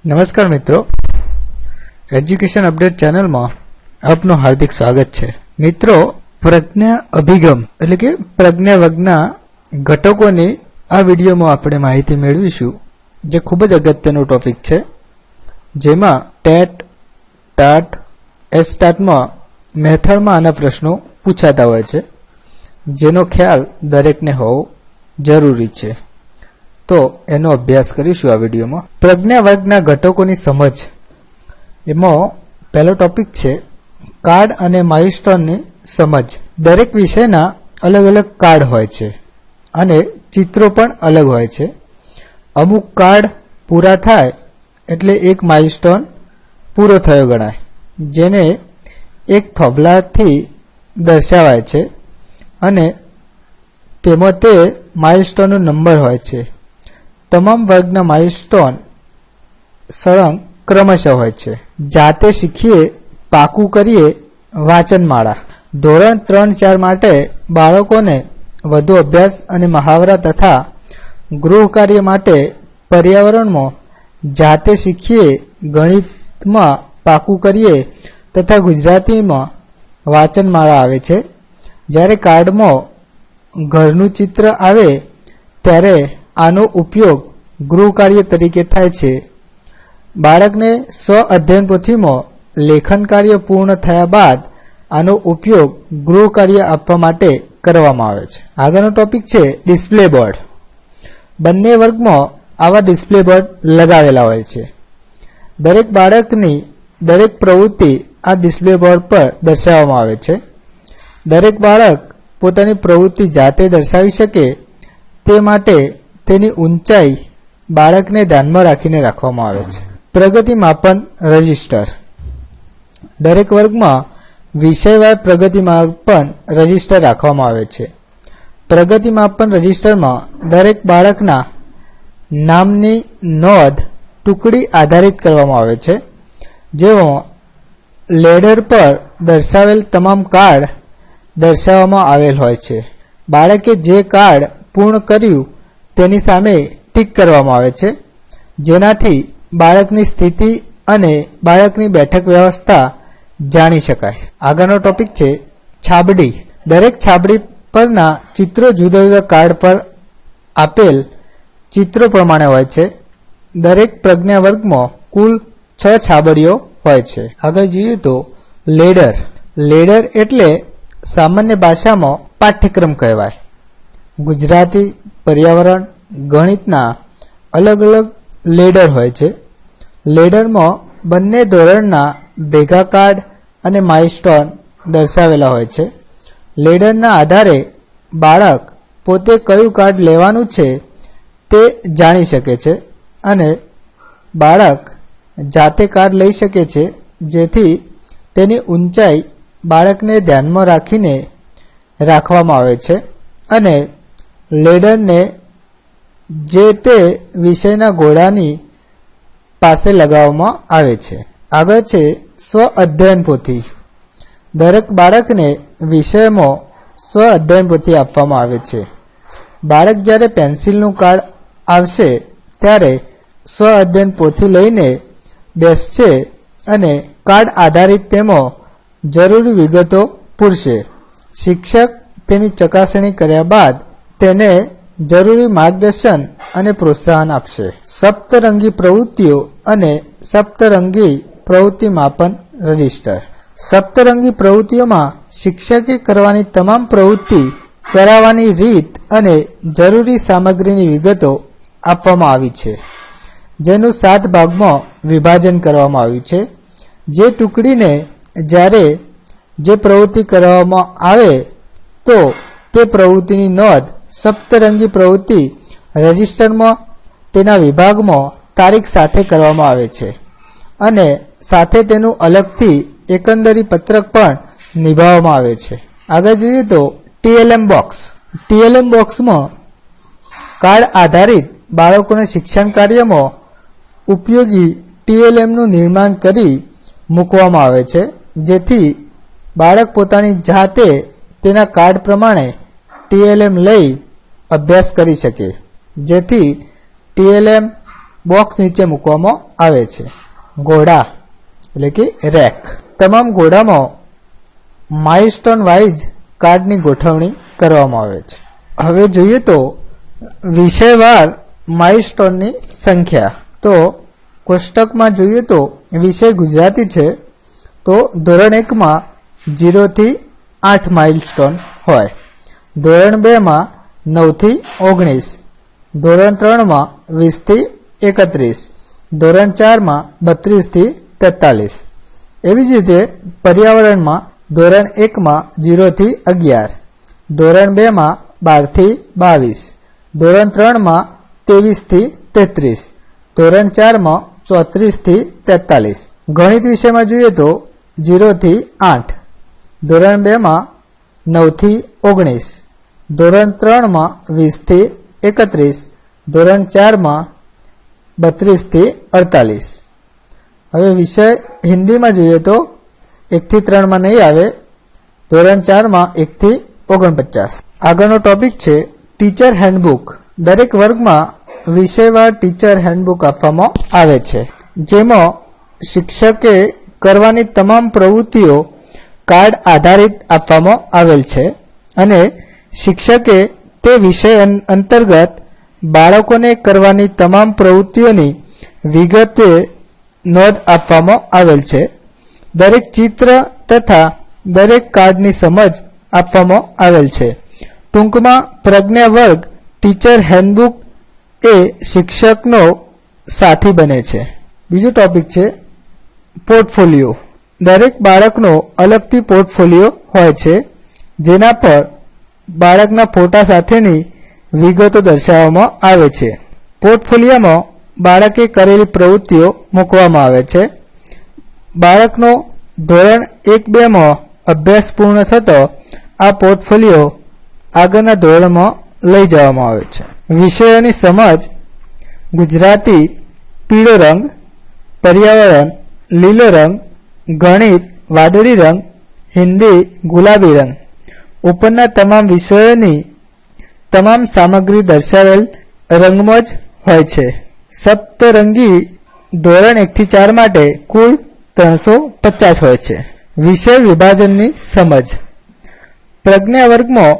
નમસ્કાર મિત્રો, education update ચેનલમાં આપનું હાર્દિક સ્વાગત છે. મિત્રો, પ્રજ્ઞા અભિગમ એટલે કે પ્રજ્ઞાવર્ગના ઘટકોની આ વિડીયોમાં આપણે માહિતી મેળવીશું, જે ખૂબ જ અગત્યનો ટોપિક છે. જેમાં ટેટ, ટાટ, એસટાટમાં મેથડમાં આના પ્રશ્નો પૂછાતા હોય છે, જેનો ખ્યાલ દરેકને હોવો જરૂરી છે. તો એનો અભ્યાસ કરીશું આ વિડીયોમાં. પ્રજ્ઞાવર્ગના ઘટકોની સમજ. એમાં પહેલો ટોપિક છે કાર્ડ અને માઇલસ્ટોનની સમજ. દરેક વિષયના અલગ અલગ કાર્ડ હોય છે અને ચિત્રો પણ અલગ હોય છે. અમુક કાર્ડ પૂરા થાય એટલે એક માઇલસ્ટોન પૂરો થયો ગણાય, જેને એક થોભલાથી દર્શાવાય છે અને તેમાં તે માઇલસ્ટોનનો નંબર હોય છે. તમામ વર્ગના માઇલસ્ટોન સળંગ ક્રમશઃ હોય છે. જાતે શીખીએ, પાકું કરીએ, વાંચનમાળા. ધોરણ 3-4 માટે બાળકોને વધુ અભ્યાસ અને મહાવરા તથા ગૃહ કાર્ય માટે પર્યાવરણમાં જાતે શીખીએ, ગણિતમાં પાકું કરીએ તથા ગુજરાતીમાં વાંચનમાળા આવે છે. જ્યારે કાર્ડમાં ઘરનું ચિત્ર આવે ત્યારે આનો ઉપયોગ ગૃહ કાર્ય તરીકે થાય છે. બાળકને સ્વ અધ્યયન પોથીમાં લેખન કાર્ય પૂર્ણ થયા બાદ આનો ઉપયોગ ગૃહ કાર્ય આપવા માટે કરવામાં આવે છે. આગળનો ટોપિક છે ડિસ્પ્લે બોર્ડ. બંને વર્ગમાં આવા ડિસ્પ્લે બોર્ડ લગાવેલા હોય છે. દરેક બાળકની દરેક પ્રવૃત્તિ આ ડિસ્પ્લે બોર્ડ પર દર્શાવવામાં આવે છે. દરેક બાળક પોતાની પ્રવૃત્તિ જાતે દર્શાવી શકે તે માટે તેની ઊંચાઈ બાળકને ધ્યાનમાં રાખીને રાખવામાં આવે છે. પ્રગતિ માપન રજિસ્ટર. દરેક વર્ગમાં વિષયવાર પ્રગતિ માપન રજિસ્ટર રાખવામાં આવે છે. પ્રગતિ માપન રજિસ્ટરમાં દરેક બાળકના નામની નોંધ ટુકડી આધારિત કરવામાં આવે છે. જેમાં લેડર પર દર્શાવેલ તમામ કાર્ડ દર્શાવવામાં આવેલ હોય છે. બાળકે જે કાર્ડ પૂર્ણ કર્યું તેની સામે ટીક કરવામાં આવે છે, જેનાથી બાળકની સ્થિતિ અને બાળકની બેઠક વ્યવસ્થા જાણી શકાય. આગળનો ટોપિક છે છાબડી. દરેક છાબડી પરના ચિત્રો જુદા જુદા કાર્ડ પર આપેલ ચિત્રો પ્રમાણે હોય છે. દરેક પ્રજ્ઞા વર્ગમાં કુલ 6 છાબડીઓ હોય છે. આગળ જોઈએ તો લેડર. લેડર એટલે સામાન્ય ભાષામાં પાઠ્યક્રમ કહેવાય. ગુજરાતી, પર્યાવરણ, ગણિતના અલગ અલગ લેડર હોય છે. લેડરમાં બંને ધોરણના ભેગા કાર્ડ અને માઇલસ્ટોન દર્શાવેલા હોય છે. લેડરના આધારે બાળક પોતે કયું કાર્ડ લેવાનું છે તે જાણી શકે છે અને બાળક જાતે કાર્ડ લઈ શકે છે, જેથી તેની ઊંચાઈ બાળકને ધ્યાનમાં રાખીને રાખવામાં આવે છે અને લેડરને જે તે વિષયના ઘોડાની પાસે લગાવવામાં આવે છે. આગળ છે સ્વ અધ્યયન પોથી. દરેક બાળકને વિષયમાં સ્વ અધ્યયન પોથી આપવામાં આવે છે. બાળક જ્યારે પેન્સિલનું કાર્ડ આવશે ત્યારે સ્વ અધ્યયન પોથી લઈને બેસશે અને કાર્ડ આધારિત તેમાં જરૂરી વિગતો પૂરશે. શિક્ષક તેની ચકાસણી કર્યા બાદ તેને જરૂરી માર્ગદર્શન અને પ્રોત્સાહન આપશે. સપ્તરંગી પ્રવૃત્તિઓ અને સપ્તરંગી પ્રવૃત્તિ માપન રજિસ્ટર. સપ્તરંગી પ્રવૃત્તિઓમાં શિક્ષકે કરવાની તમામ પ્રવૃત્તિ કરાવવાની રીત અને જરૂરી સામગ્રીની વિગતો આપવામાં આવી છે, જેનું 7 ભાગમાં વિભાજન કરવામાં આવ્યું છે. જે ટુકડીને જ્યારે જે પ્રવૃત્તિ કરવામાં આવે તો તે પ્રવૃત્તિની નોંધ સપ્તરંગી પ્રવૃત્તિ રજિસ્ટરમાં તેના વિભાગમાં તારીખ સાથે કરવામાં આવે છે અને સાથે તેનું અલગથી એકંદરી પત્રક પણ નિભાવવામાં આવે છે. આગળ જોઈએ તો TLM બોક્સ. TLM બોક્સમાં કાર્ડ આધારિત બાળકોને શિક્ષણ કાર્યમાં ઉપયોગી TLMનું નિર્માણ કરી મૂકવામાં આવે છે, જેથી બાળક પોતાની જાતે તેના કાર્ડ પ્રમાણે TLM લઈ અભ્યાસ કરી શકે. જેથી TLM બોક્સ નીચે મૂકવામાં આવે છે. ઘોડા એટલે કે રેક. તમામ ઘોડામાં માઇલસ્ટોન વાઇઝ કાર્ડની ગોઠવણી કરવામાં આવે છે. હવે જોઈએ તો વિષયવાર માઇલસ્ટોનની સંખ્યા. તો કોષ્ટકમાં જોઈએ તો વિષય ગુજરાતી છે તો ધોરણ 1માં 0 થી 8 માઇલસ્ટોન હોય, ધોરણ 2માં 9 થી 19, ધોરણ 3માં 20 થી 31, ધોરણ 4માં 32 થી 43. એવી જ રીતે પર્યાવરણમાં ધોરણ 1માં 0 થી 11, ધોરણ 2માં 12 થી 22, ધોરણ 3માં 23 થી 33, ધોરણ 4માં 34 થી 43. ગણિત વિષયમાં જોઈએ તો 0 થી 8, ધોરણ 2માં 9 થી 19, ધોરણ 3માં 20 થી 31, ધોરણ 4માં 32 થી 48. હવે વિષય હિન્દીમાં જોઈએ તો 1 થી 3માં નહીં આવે, ધોરણ 4માં 1 થી 49. આગળનો ટોપિક છે ટીચર હેન્ડબુક. દરેક વર્ગમાં વિષયવાર ટીચર હેન્ડબુક આપવામાં આવે છે, જેમાં શિક્ષકે કરવાની તમામ પ્રવૃત્તિઓ કાર્ડ આધારિત આપવામાં આવેલ છે અને શિક્ષકે તે વિષય અંતર્ગત બાળકોને કરવાની તમામ પ્રવૃત્તિઓની વિગતે નોંધ આપવામાં આવેલ છે. દરેક ચિત્ર તથા દરેક કાર્ડની સમજ આપવામાં આવેલ છે. ટૂંકમાં પ્રજ્ઞા વર્ગ ટીચર હેન્ડબુક એ શિક્ષકનો સાથી બને છે. બીજો ટોપિક છે પોર્ટફોલિયો. દરેક બાળકનો અલગથી પોર્ટફોલિયો હોય છે, જેના પર બાળકના ફોટા સાથેની વિગતો દર્શાવવામાં આવે છે. પોર્ટફોલિયોમાં બાળકે કરેલી પ્રવૃત્તિઓ મૂકવામાં આવે છે. બાળકનો ધોરણ 1-2માં અભ્યાસ પૂર્ણ થતો આ પોર્ટફોલિયો આગળના ધોરણમાં લઈ જવામાં આવે છે. વિષયોની સમજ: ગુજરાતી પીળો રંગ, પર્યાવરણ લીલો રંગ, ગણિત વાદળી રંગ, હિન્દી ગુલાબી રંગ. ઉપરના તમામ વિષયોની તમામ સામગ્રી દર્શાવેલ રંગમાં જ હોય છે. સપ્તરંગી ધોરણ 1 થી 4 માટે કુલ 350 હોય છે. વિષય વિભાજનની સમજ: પ્રજ્ઞા વર્ગમાં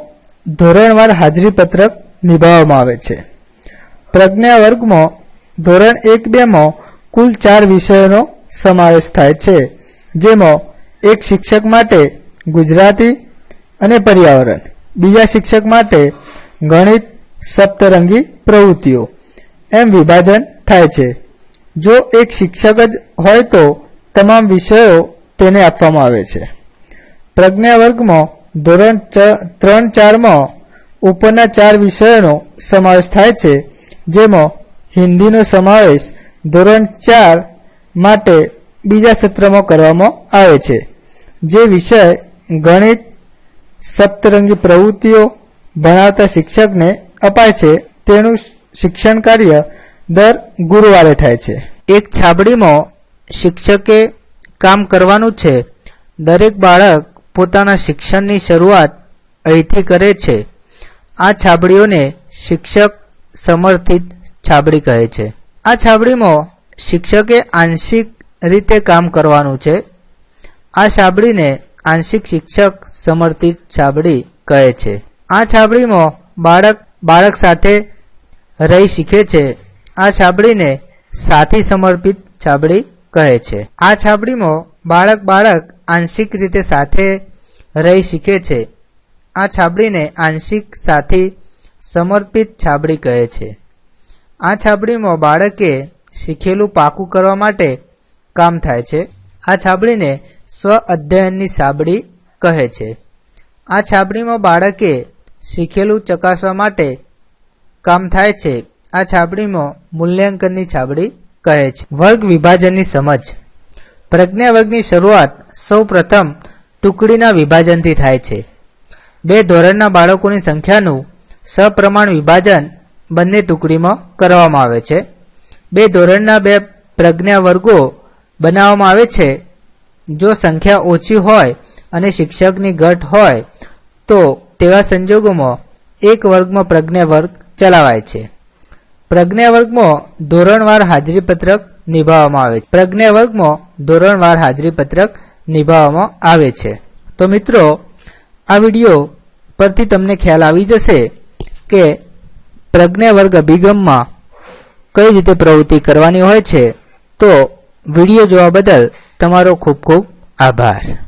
ધોરણવાર હાજરી પત્રક નિભાવવામાં આવે છે. પ્રજ્ઞા વર્ગમાં ધોરણ 1-2માં કુલ 4 વિષયોનો સમાવેશ થાય છે, જેમાં એક શિક્ષક માટે ગુજરાતી અને પર્યાવરણ, બીજા શિક્ષક માટે ગણિત, સપ્તરંગી પ્રવૃત્તિઓ એમ વિભાજન થાય છે. જો એક શિક્ષક જ હોય તો તમામ વિષયો તેને આપવામાં આવે છે. પ્રજ્ઞા વર્ગમાં ધોરણ 3-4માં ઉપરના 4 વિષયોનો સમાવેશ થાય છે, જેમાં હિન્દીનો સમાવેશ ધોરણ 4 માટે બીજા સત્રમાં કરવામાં આવે છે. જે વિષય ગણિત સપ્તરંગી પ્રવૃત્તિઓ ભણાવતા શિક્ષકને અપાય છે તેનું શિક્ષણ કાર્ય દર ગુરુવારે થાય છે. એક છાબડીમાં શિક્ષકે કામ કરવાનું છે. દરેક બાળક પોતાના શિક્ષણની શરૂઆત અહીંથી કરે છે. આ છાબડીઓને શિક્ષક સમર્થિત છાબડી કહે છે. આ છાબડીમાં શિક્ષકે આંશિક રીતે કામ કરવાનું છે. આ છાબડીને આંશિક શિક્ષક સમર્થિત છાબડી કહે છે. આ છાબડીમાં બાળક સાથે રહી શીખે છે. આ છાબડીને સાથી સમર્પિત છાબડી કહે છે. આ છાબડીમાં બાળક આંશિક રીતે સાથે રહી શીખે છે. આ છાબડીને આંશિક સાથી સમર્પિત છાબડી કહે છે. આ છાબડીમાં બાળકે શીખેલું પાકું કરવા માટે કામ થાય છે. આ છાબડીને સ્વ અધ્યયનની છાબડી કહે છે. આ છાબડીમાં બાળકે શીખેલું ચકાસવા માટે કામ થાય છે. આ છાબડીમાં મૂલ્યાંકનની છાબડી કહે છે. વર્ગ વિભાજનની સમજ: પ્રજ્ઞા વર્ગની શરૂઆત સૌ પ્રથમ ટુકડીના વિભાજનથી થાય છે. 2 ધોરણના બાળકોની સંખ્યાનું સપ્રમાણ વિભાજન બંને ટુકડીમાં કરવામાં આવે છે. 2 ધોરણના 2 પ્રજ્ઞા વર્ગો બનાવવામાં આવે છે. જો સંખ્યા ઓછી હોય અને શિક્ષકની ઘટ હોય તો તેવા સંજોગોમાં એક વર્ગમાં પ્રજ્ઞા વર્ગ ચલાવાય છે. પ્રજ્ઞા વર્ગમાં ધોરણવાર હાજરી પત્રક નિભાવવામાં આવે છે. પ્રજ્ઞા વર્ગમાં ધોરણવાર હાજરી પત્રક નિભાવવામાં આવે છે. તો મિત્રો આ વિડીયો પરથી તમને ખ્યાલ આવી જશે કે પ્રજ્ઞા વર્ગ અભિગમમાં કઈ રીતે પ્રવૃત્તિ કરવાની હોય છે. તો વિડીયો જોવા બદલ તમારો ખૂબ ખૂબ આભાર.